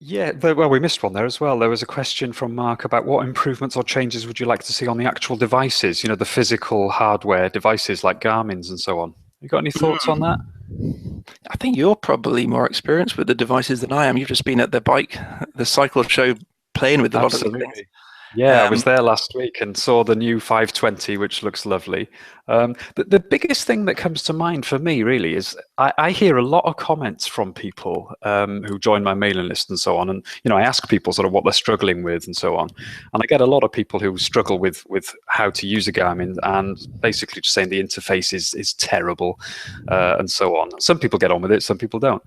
Yeah, well, we missed one there as well. There was a question from Mark about what improvements or changes would you like to see on the actual devices, the physical hardware devices like Garmin's and so on. You got any thoughts on that? I think you're probably more experienced with the devices than I am. You've just been at the cycle show, playing with a lot of these things. Absolutely. Yeah, I was there last week and saw the new 520, which looks lovely. The biggest thing that comes to mind for me really is I hear a lot of comments from people who join my mailing list and so on. And, I ask people sort of what they're struggling with and so on. And I get a lot of people who struggle with how to use a Garmin and basically just saying the interface is terrible and so on. Some people get on with it, some people don't.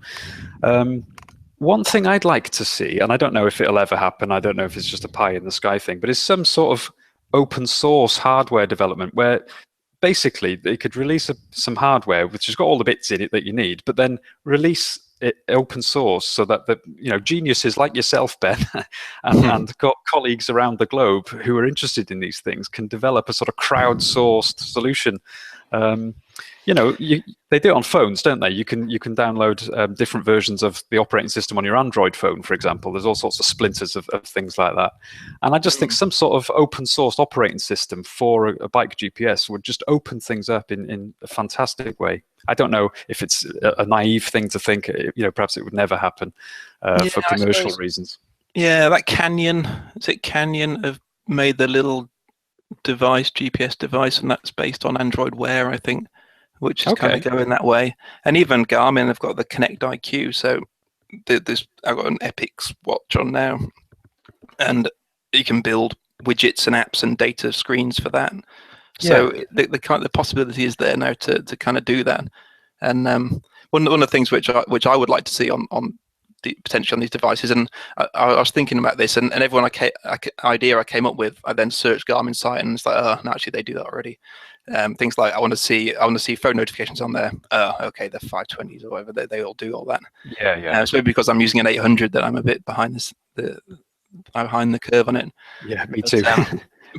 One thing I'd like to see, and I don't know if it'll ever happen, I don't know if it's just a pie in the sky thing, but is some sort of open source hardware development where basically they could release some hardware which has got all the bits in it that you need, but then release it open source so that geniuses like yourself, Ben, and colleagues around the globe who are interested in these things can develop a sort of crowdsourced solution. They do it on phones, don't they? You can download different versions of the operating system on your Android phone, for example. There's all sorts of splinters of things like that. And I just think some sort of open source operating system for a bike GPS would just open things up in a fantastic way. I don't know if it's a naive thing to think, perhaps it would never happen for commercial reasons. Yeah, like Canyon, Canyon have made the little GPS device, and that's based on Android Wear, I think, which is kind of going that way. And even Garmin have got the Connect IQ. So I've got an Epix watch on now, and you can build widgets and apps and data screens for that. So the possibility is there now to kind of do that. And one of the things which I would like to see on potentially on these devices, and I was thinking about this, and everyone idea I came up with, I then searched Garmin site, and it's like, oh, no, actually they do that already. Things like I want to see phone notifications on there. Okay, the 520s or whatever, they all do all that. Yeah. So because I'm using an 800, that I'm a bit behind behind the curve on it. Yeah, me too.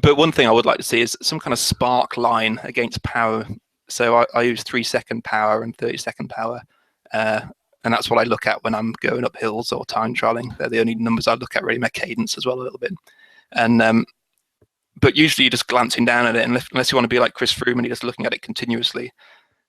But one thing I would like to see is some kind of spark line against power. So I use 3-second power and 30-second power. And that's what I look at when I'm going up hills or time trialing. They're the only numbers I look at, really. My cadence as well a little bit. And but usually you're just glancing down at it, unless you want to be like Chris Froome and you're just looking at it continuously.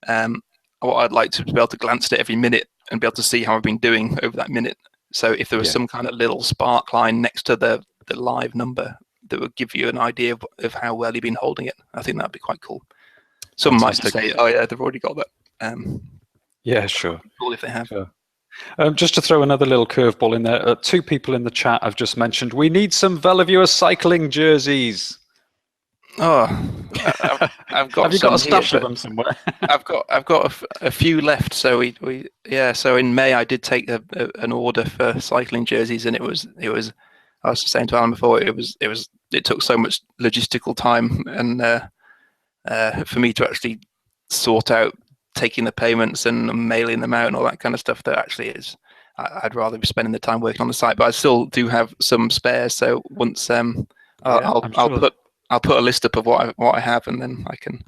What I'd like to be able to glance at it every minute and be able to see how I've been doing over that minute. So if there was some kind of little spark line next to the live number that would give you an idea of how well you've been holding it, I think that'd be quite cool. Some might say, oh yeah, they've already got that. Yeah, sure. Cool if they have. Sure. Just to throw another little curveball in there, 2 people in the chat have just mentioned we need some Veloviewer cycling jerseys. Oh, I've got. Have you got a stash of them somewhere? I've got a few left. So So in May I did take an order for cycling jerseys, and it was. I was saying to Alan before, it took so much logistical time and for me to actually sort out taking the payments and mailing them out and all that kind of stuff, that actually I'd rather be spending the time working on the site. But I still do have some spares, so once I'll put a list up of what I have, and then I can.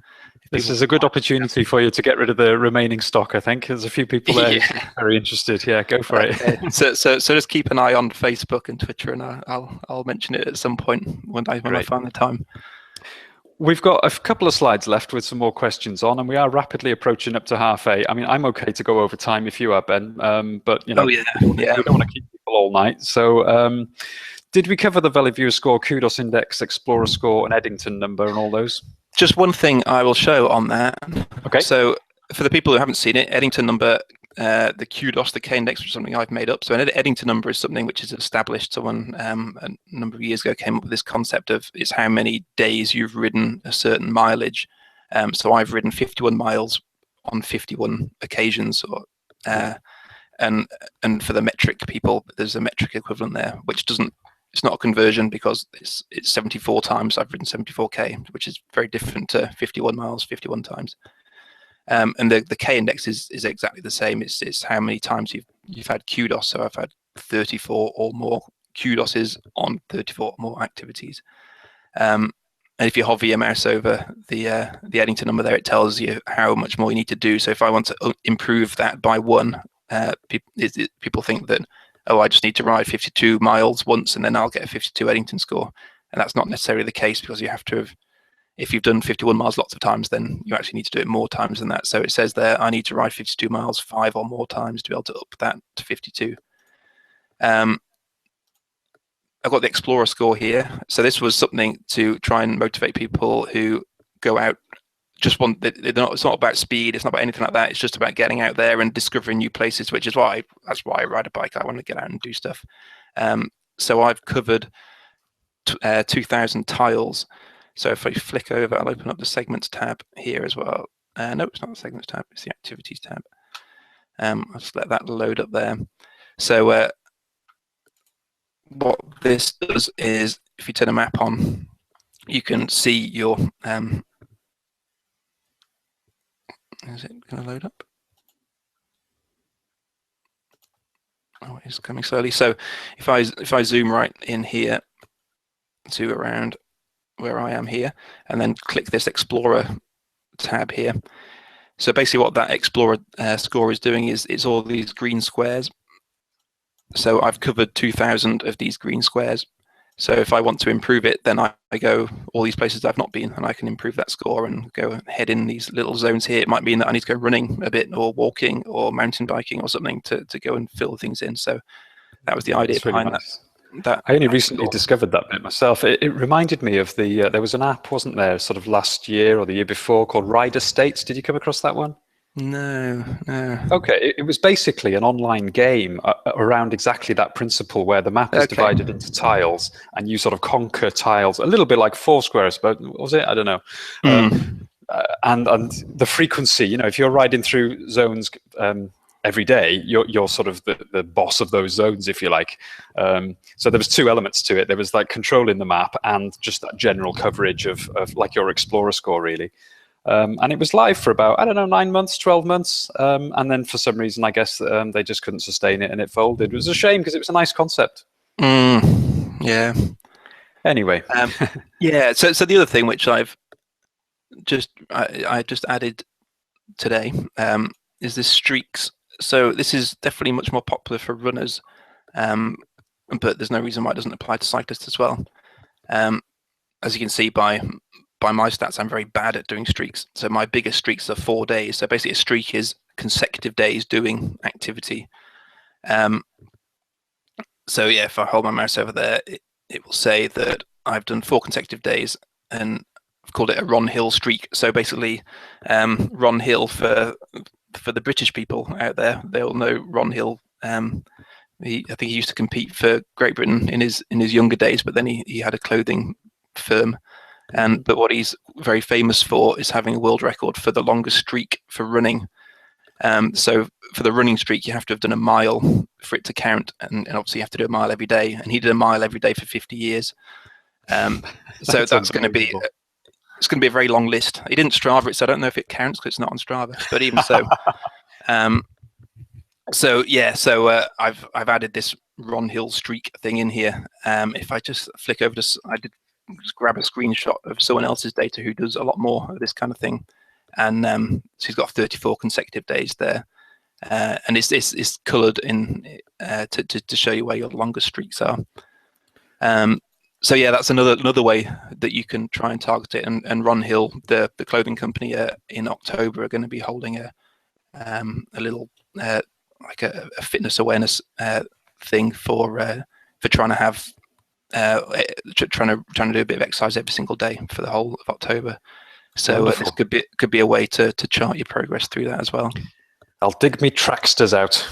This is a good opportunity for you to get rid of the remaining stock. I think there's a few people there very interested. Yeah, go for it. So just keep an eye on Facebook and Twitter, and I'll mention it at some point when I find the time. We've got a couple of slides left with some more questions on, and we are rapidly approaching up to 8:30. I mean, I'm okay to go over time if you are, Ben, but we don't want to keep people all night. So did we cover the Veloviewer score, Kudos Index, Explorer score, and Eddington number and all those? Just one thing I will show on that. Okay. So for the people who haven't seen it, Eddington number, the Kudos, the K-index, which is something I've made up. So an Eddington number is something which is established. Someone a number of years ago came up with this concept of it's how many days you've ridden a certain mileage. So I've ridden 51 miles on 51 occasions, and for the metric people, there's a metric equivalent there, which doesn't. It's not a conversion because it's 74 times. I've ridden 74k, which is very different to 51 miles 51 times. And the K index is exactly the same. It's how many times you've had kudos. So I've had 34 or more kudoses on 34 or more activities. And if you hover your mouse over the Eddington number there, it tells you how much more you need to do. So if I want to improve that by 1, people think that oh, I just need to ride 52 miles once and then I'll get a 52 Eddington score. And that's not necessarily the case, because you have to have, if you've done 51 miles lots of times, then you actually need to do it more times than that. So it says there, I need to ride 52 miles 5 or more times to be able to up that to 52. I've got the Explorer score here. So this was something to try and motivate people who go out, just want, it's not about speed, it's not about anything like that, it's just about getting out there and discovering new places, which is why that's why I ride a bike. I want to get out and do stuff. So I've covered 2,000 tiles. So if I flick over, I'll open up the segments tab here as well. No, it's not the segments tab, it's the activities tab. I'll just let that load up there. So what this does is, if you turn a map on, you can see your is it going to load up? Oh, it's coming slowly. So if I zoom right in here to around where I am here, and then click this Explorer tab here. So basically what that Explorer score is doing is it's all these green squares. So I've covered 2,000 of these green squares. So if I want to improve it, then I go all these places I've not been, and I can improve that score and go head in these little zones here. It might mean that I need to go running a bit, or walking, or mountain biking, or something to go and fill things in. So that was the idea behind that. I only recently discovered that bit myself. It reminded me of the, there was an app, wasn't there, sort of last year or the year before, called Rider States. Did you come across that one? No. Okay, it was basically an online game around exactly that principle, where the map is divided into tiles, and you sort of conquer tiles, a little bit like Foursquare, I suppose. Was it? I don't know. And the frequency, you know, if you're riding through zones every day, you're sort of the boss of those zones, if you like. So there was two elements to it. There was like controlling the map and just that general coverage of like your Explorer score, really. And it was live for about, I don't know, 9 months, 12 months. And then for some reason, I guess they just couldn't sustain it and it folded. It was a shame, because it was a nice concept. Yeah. Anyway. Yeah. So the other thing which I just added today is this streaks. So this is definitely much more popular for runners, but there's no reason why it doesn't apply to cyclists as well. As you can see by my stats, I'm very bad at doing streaks. So my biggest streaks are 4 days. So basically a streak is consecutive days doing activity. So yeah, if I hold my mouse over there, it will say that I've done 4 consecutive days, and I've called it a Ron Hill streak. So basically, Ron Hill, for the British people out there, they'll know Ron Hill. I think he used to compete for Great Britain in his younger days, but then he had a clothing firm. But what he's very famous for is having a world record for the longest streak for running. So for the running streak, you have to have done a mile for it to count, and obviously you have to do a mile every day. And he did a mile every day for 50 years. So that's going to be a very long list. He didn't Strava it, so I don't know if it counts because it's not on Strava. But even so, I've added this Ron Hill streak thing in here. If I just flick over to, I did just grab a screenshot of someone else's data who does a lot more of this kind of thing, and so he's got 34 consecutive days there, and it's coloured in to show you where your longest streaks are. So yeah, that's another way that you can try and target it. And Ron Hill, the clothing company, in October are going to be holding a little like a fitness awareness thing for trying to have trying to do a bit of exercise every single day for the whole of October. So this could be a way to chart your progress through that as well. I'll dig me tracksters out.